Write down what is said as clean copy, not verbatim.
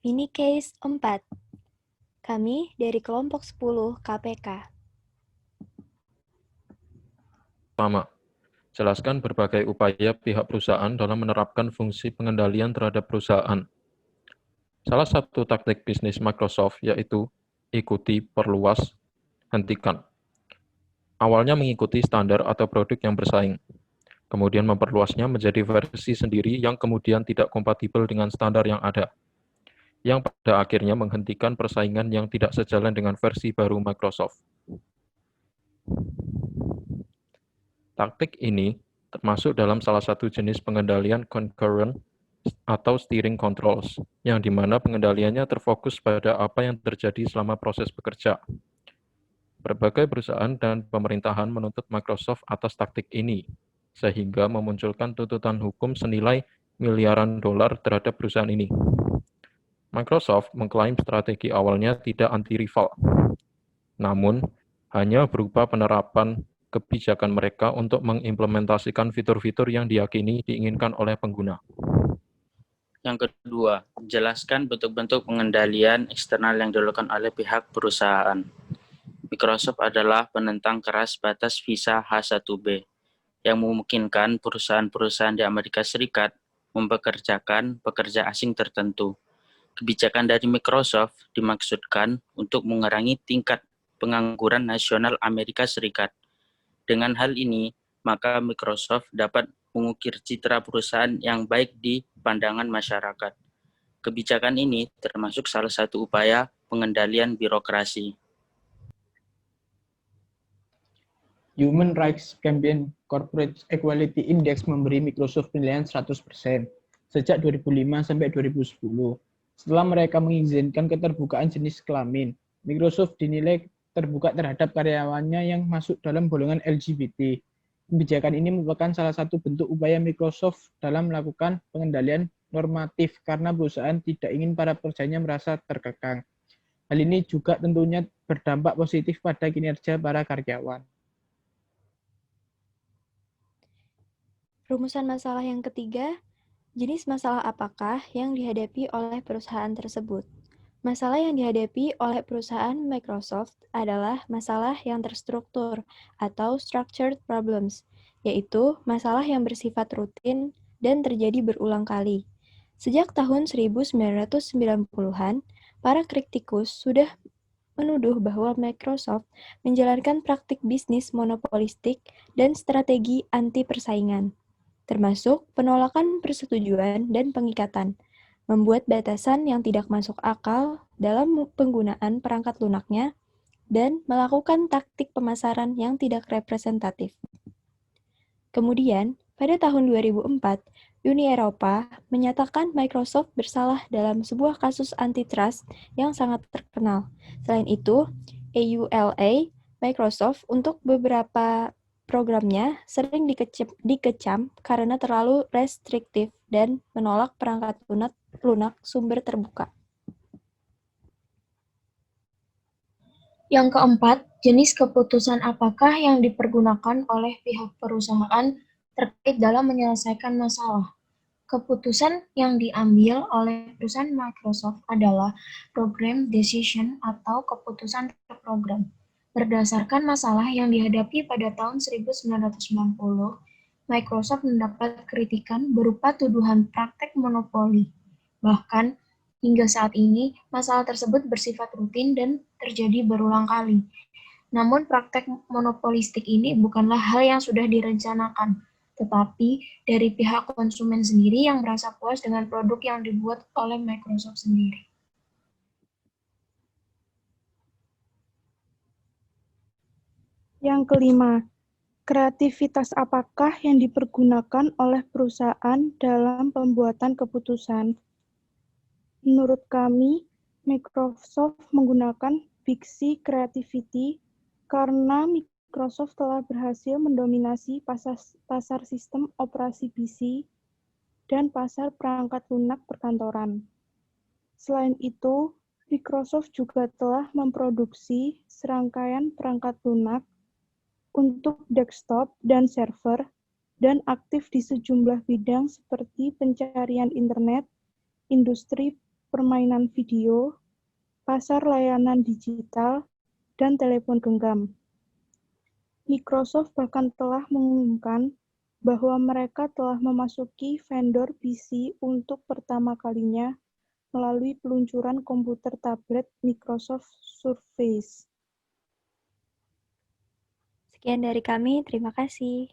Mini Case 4. Kami dari kelompok 10 KPK. Pertama, jelaskan berbagai upaya pihak perusahaan dalam menerapkan fungsi pengendalian terhadap perusahaan. Salah satu taktik bisnis Microsoft yaitu ikuti, perluas, hentikan. Awalnya mengikuti standar atau produk yang bersaing, kemudian memperluasnya menjadi versi sendiri yang kemudian tidak kompatibel dengan standar yang ada, yang pada akhirnya menghentikan persaingan yang tidak sejalan dengan versi baru Microsoft. Taktik ini termasuk dalam salah satu jenis pengendalian concurrent atau steering controls, yang dimana pengendaliannya terfokus pada apa yang terjadi selama proses bekerja. Berbagai perusahaan dan pemerintahan menuntut Microsoft atas taktik ini, sehingga memunculkan tuntutan hukum senilai miliaran dolar terhadap perusahaan ini. Microsoft mengklaim strategi awalnya tidak anti-rival, namun hanya berupa penerapan kebijakan mereka untuk mengimplementasikan fitur-fitur yang diyakini diinginkan oleh pengguna. Yang kedua, jelaskan bentuk-bentuk pengendalian eksternal yang dilakukan oleh pihak perusahaan. Microsoft adalah penentang keras batas visa H-1B yang memungkinkan perusahaan-perusahaan di Amerika Serikat mempekerjakan pekerja asing tertentu. Kebijakan dari Microsoft dimaksudkan untuk mengurangi tingkat pengangguran nasional Amerika Serikat. Dengan hal ini, maka Microsoft dapat mengukir citra perusahaan yang baik di pandangan masyarakat. Kebijakan ini termasuk salah satu upaya pengendalian birokrasi. Human Rights Campaign Corporate Equality Index memberi Microsoft penilaian 100% sejak 2005 sampai 2010. Setelah mereka mengizinkan keterbukaan jenis kelamin, Microsoft dinilai terbuka terhadap karyawannya yang masuk dalam golongan LGBT. Kebijakan ini merupakan salah satu bentuk upaya Microsoft dalam melakukan pengendalian normatif karena perusahaan tidak ingin para pekerjanya merasa terkekang. Hal ini juga tentunya berdampak positif pada kinerja para karyawan. Rumusan masalah yang ketiga, jenis masalah apakah yang dihadapi oleh perusahaan tersebut? Masalah yang dihadapi oleh perusahaan Microsoft adalah masalah yang terstruktur atau structured problems, yaitu masalah yang bersifat rutin dan terjadi berulang kali. Sejak tahun 1990-an, para kritikus sudah menuduh bahwa Microsoft menjalankan praktik bisnis monopolistik dan strategi anti persaingan, termasuk penolakan persetujuan dan pengikatan, membuat batasan yang tidak masuk akal dalam penggunaan perangkat lunaknya, dan melakukan taktik pemasaran yang tidak representatif. Kemudian, pada tahun 2004, Uni Eropa menyatakan Microsoft bersalah dalam sebuah kasus antitrust yang sangat terkenal. Selain itu, EULA Microsoft untuk beberapa programnya sering dikecam karena terlalu restriktif dan menolak perangkat lunak sumber terbuka. Yang keempat, jenis keputusan apakah yang dipergunakan oleh pihak perusahaan terkait dalam menyelesaikan masalah. Keputusan yang diambil oleh perusahaan Microsoft adalah program decision atau keputusan terprogram. Berdasarkan masalah yang dihadapi pada tahun 1990, Microsoft mendapat kritikan berupa tuduhan praktek monopoli. Bahkan, hingga saat ini, masalah tersebut bersifat rutin dan terjadi berulang kali. Namun praktek monopolistik ini bukanlah hal yang sudah direncanakan, tetapi dari pihak konsumen sendiri yang merasa puas dengan produk yang dibuat oleh Microsoft sendiri. Yang kelima, kreativitas apakah yang dipergunakan oleh perusahaan dalam pembuatan keputusan? Menurut kami, Microsoft menggunakan Big C Creativity karena Microsoft telah berhasil mendominasi pasar sistem operasi PC dan pasar perangkat lunak perkantoran. Selain itu, Microsoft juga telah memproduksi serangkaian perangkat lunak untuk desktop dan server dan aktif di sejumlah bidang seperti pencarian internet, industri permainan video, pasar layanan digital, dan telepon genggam. Microsoft bahkan telah mengumumkan bahwa mereka telah memasuki vendor PC untuk pertama kalinya melalui peluncuran komputer tablet Microsoft Surface. Sekian dari kami, terima kasih.